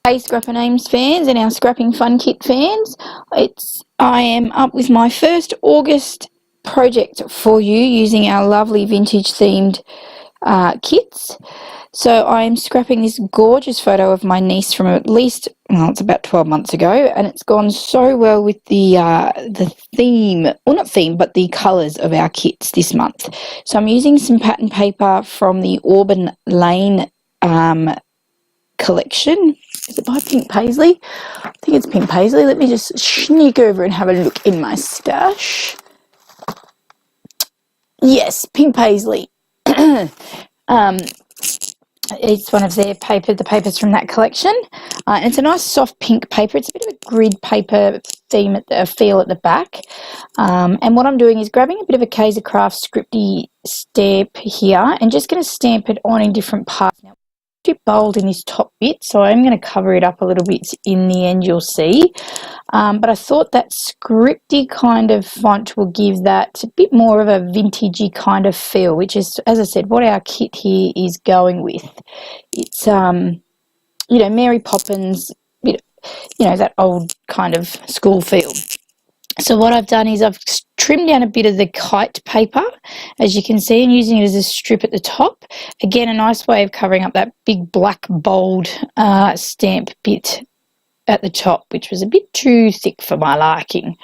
Hey Scrapper Names fans and our Scrapping Fun Kit fans, I am up with my first August project for you using our lovely vintage themed kits. So I am scrapping this gorgeous photo of my niece from at least, well, it's about 12 months ago, and it's gone so well with the theme, well, not theme, but the colours of our kits this month. So I'm using some pattern paper from the Auburn Lane collection. Is it by Pink Paisley? I think it's Pink Paisley. Let me just sneak over and have a look in my stash. Yes, Pink Paisley. It's one of their paper, the papers from that collection. And it's a nice soft pink paper. It's a bit of a grid paper theme feel at the back. And what I'm doing is grabbing a bit of a Kaiser Craft scripty stamp here and just going to stamp it on in different parts. Now, too bold in this top bit, so I'm going to cover it up a little bit in the end, you'll see. But I thought that scripty kind of font will give that a bit more of a vintagey kind of feel, which is, as I said, what our kit here is going with. It's you know, Mary Poppins, you know, that old kind of school feel. So what I've done is I've trimmed down a bit of the kite paper, as you can see, and using it as a strip at the top. Again, a nice way of covering up that big black bold stamp bit at the top, which was a bit too thick for my liking.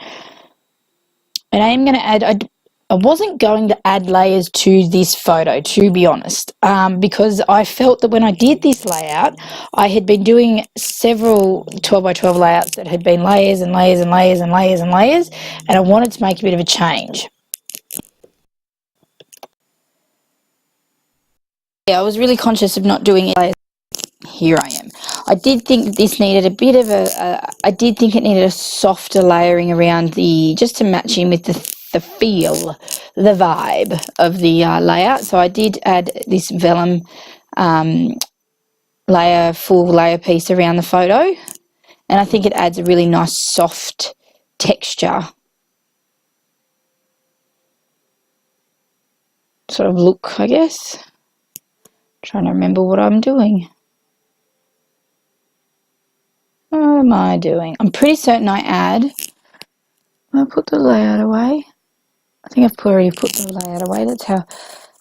And I am going to add, I wasn't going to add layers to this photo, to be honest, because I felt that when I did this layout, I had been doing several 12 by 12 layouts that had been layers and layers and layers and layers and layers, and I wanted to make a bit of a change. Yeah, I was really conscious of not doing layers. Here I am. I did think that this needed a bit of I did think it needed a softer layering around just to match in with the feel, the vibe of the layout. So I did add this vellum full layer piece around the photo, and I think it adds a really nice soft texture sort of look, I guess. Trying to remember what I'm doing. What am I doing? I'm pretty certain I put the layout away. I think I've already put the layout away. That's how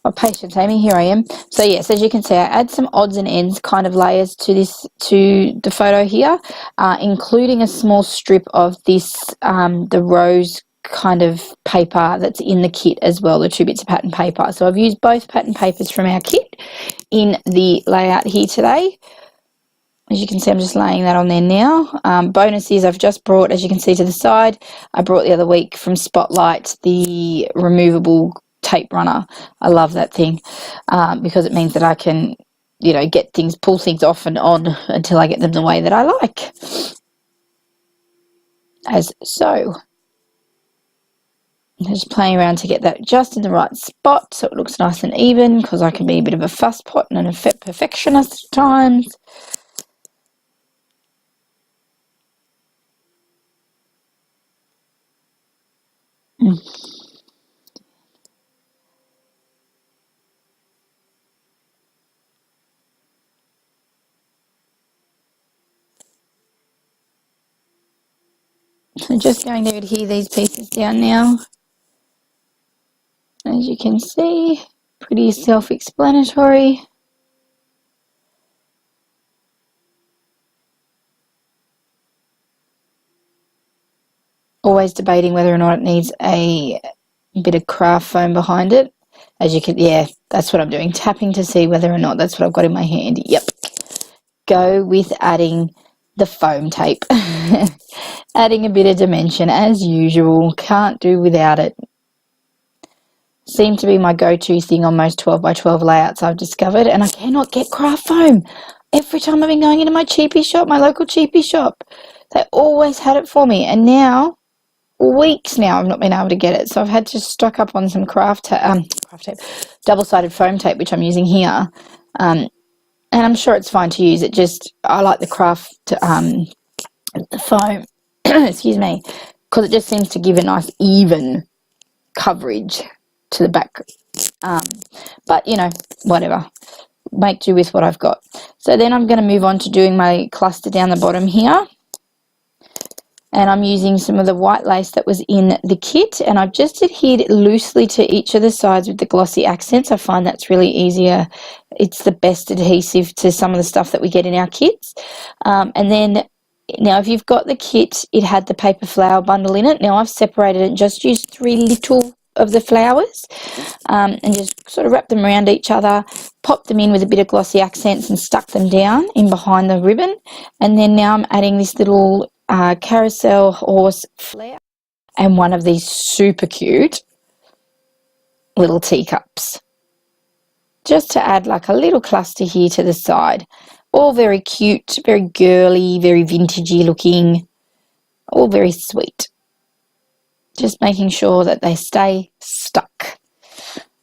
my patience, Amy. Here I am. So yes, as you can see, I add some odds and ends kind of layers to the photo here, including a small strip of this the rose kind of paper that's in the kit as well, the 2 bits of pattern paper. So I've used both pattern papers from our kit in the layout here today. As you can see, I'm just laying that on there now. Bonus is I've just brought, as you can see to the side, I brought the other week from Spotlight the removable tape runner. I love that thing because it means that I can, you know, pull things off and on until I get them the way that I like. As so. I'm just playing around to get that just in the right spot so it looks nice and even, because I can be a bit of a fuss pot and a perfectionist at times. So just going to adhere these pieces down now. As you can see, pretty self-explanatory. Always debating whether or not it needs a bit of craft foam behind it. As you can, yeah, that's what I'm doing. Tapping to see whether or not that's what I've got in my hand. Yep. Go with adding the foam tape. Adding a bit of dimension as usual. Can't do without it. Seemed to be my go-to thing on most 12 by 12 layouts I've discovered, and I cannot get craft foam. Every time I've been going into my cheapie shop, my local cheapie shop, they always had it for me, and now, weeks now, I've not been able to get it. So I've had to stock up on some craft tape, double-sided foam tape, which I'm using here, and I'm sure it's fine to use. I like the craft the foam, excuse me, because it just seems to give a nice even coverage to the back, but you know, whatever, make do with what I've got. So then I'm going to move on to doing my cluster down the bottom here. And I'm using some of the white lace that was in the kit, and I've just adhered loosely to each of the sides with the glossy accents. I find that's really easier. It's the best adhesive to some of the stuff that we get in our kits. And then now if you've got the kit, it had the paper flower bundle in it. Now I've separated it and just used 3 little of the flowers, and just sort of wrapped them around each other, popped them in with a bit of glossy accents and stuck them down in behind the ribbon. And then now I'm adding this little carousel horse flower and one of these super cute little teacups, just to add like a little cluster here to the side. All very cute, very girly, very vintagey looking, all very sweet. Just making sure that they stay stuck.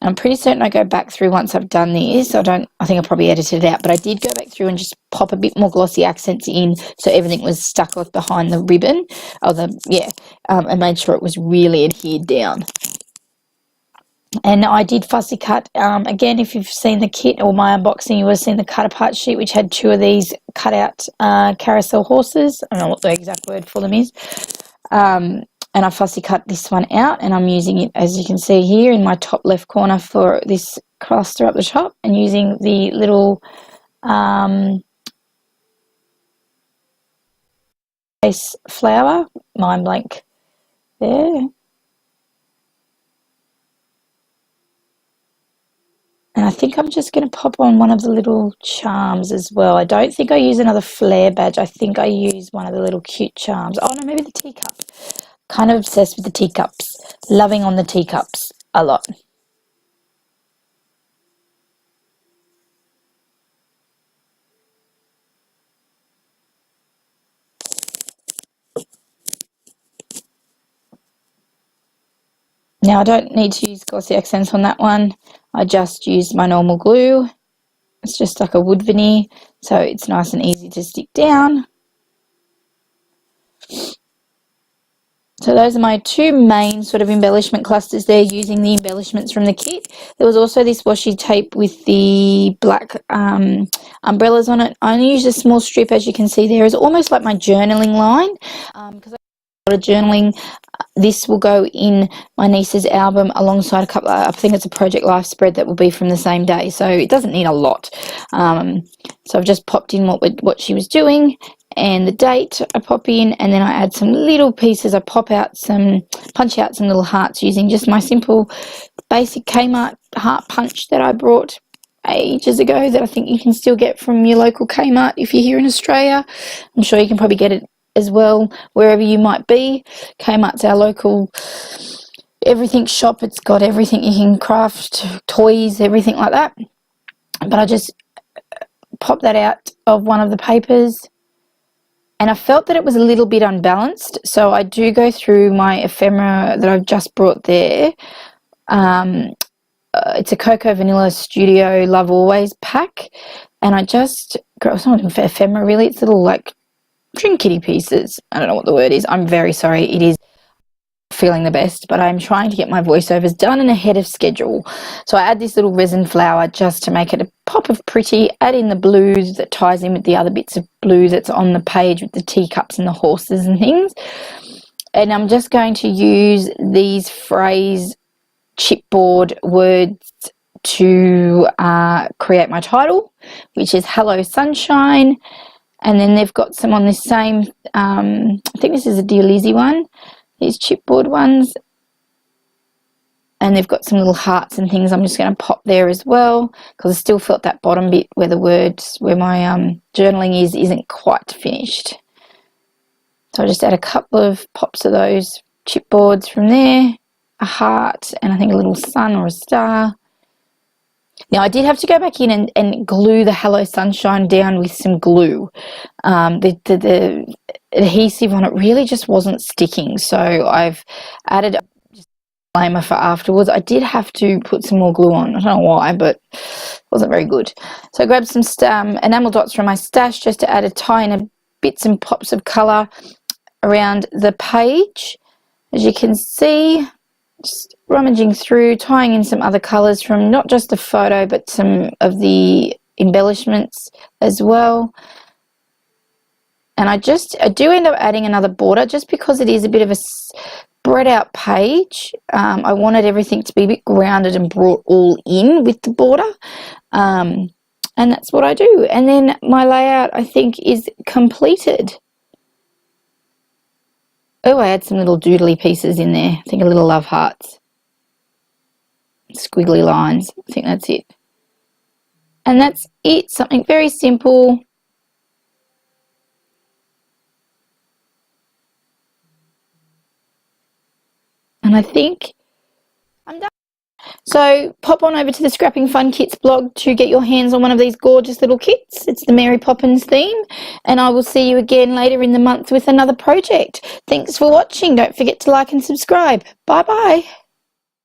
I'm pretty certain I go back through once I've done this. I think I probably edited it out, but I did go back through and just pop a bit more glossy accents in so everything was stuck off behind the ribbon, and made sure it was really adhered down. And I did fussy cut, again, if you've seen the kit or my unboxing, you would have seen the cut apart sheet, which had 2 of these cut out carousel horses. I don't know what the exact word for them is. And I fussy cut this one out, and I'm using it, as you can see here, in my top left corner for this cluster up the top, and using the little base flower, mind blank there. And I think I'm just going to pop on one of the little charms as well. I don't think I use another flare badge. I think I use one of the little cute charms. Oh no, maybe the teacup. Kind of obsessed with the teacups. Loving on the teacups a lot. Now I don't need to use glossy accents on that one. I just used my normal glue. It's just like a wood veneer, so it's nice and easy to stick down. So those are my 2 main sort of embellishment clusters there, using the embellishments from the kit. There was also this washi tape with the black umbrellas on it. I only used a small strip, as you can see there. It's almost like my journaling line, because I do a lot of journaling. This will go in my niece's album alongside a couple of, I think it's a Project Life spread that will be from the same day, so it doesn't need a lot. So I've just popped in what she was doing, and the date I pop in, and then I add some little pieces. I punch out some little hearts using just my simple basic Kmart heart punch that I brought ages ago, that I think you can still get from your local Kmart if you're here in Australia. I'm sure you can probably get it as well wherever you might be. Kmart's our local everything shop. It's got everything you can craft, toys, everything like that. But I just pop that out of one of the papers, and I felt that it was a little bit unbalanced, so I do go through my ephemera that I've just brought there. It's a Cocoa Vanilla Studio Love Always pack, and I just, it's not ephemera really, it's little like trinkety pieces. I don't know what the word is. I'm very sorry. It is feeling the best, but I'm trying to get my voiceovers done and ahead of schedule. So I add this little resin flower just to make it a pop of pretty, add in the blues that ties in with the other bits of blue that's on the page with the teacups and the horses and things. And I'm just going to use these phrase chipboard words to create my title, which is Hello Sunshine. And then they've got some on this same, I think this is a Dear Lizzie one, these chipboard ones. And they've got some little hearts and things I'm just going to pop there as well, because I still felt that bottom bit where the words, where my journaling isn't quite finished. So I just add a couple of pops of those chipboards from there, a heart, and I think a little sun or a star. Now I did have to go back in and glue the Hello Sunshine down with some glue. The adhesive on it really just wasn't sticking, so I've added a disclaimer for afterwards. I did have to put some more glue on. I don't know why, but it wasn't very good. So I grabbed some enamel dots from my stash just to add a tiny bits and pops of colour around the page. As you can see, just rummaging through, tying in some other colours from not just the photo but some of the embellishments as well. And I do end up adding another border just because it is a bit of a spread out page. I wanted everything to be a bit grounded and brought all in with the border. And that's what I do. And then my layout, I think, is completed. Oh, I had some little doodly pieces in there. I think a little love hearts. Squiggly lines. I think that's it. And that's it. Something very simple. And I think I'm done. So pop on over to the Scrapping Fun Kits blog to get your hands on one of these gorgeous little kits. It's the Mary Poppins theme. And I will see you again later in the month with another project. Thanks for watching. Don't forget to like and subscribe. Bye-bye.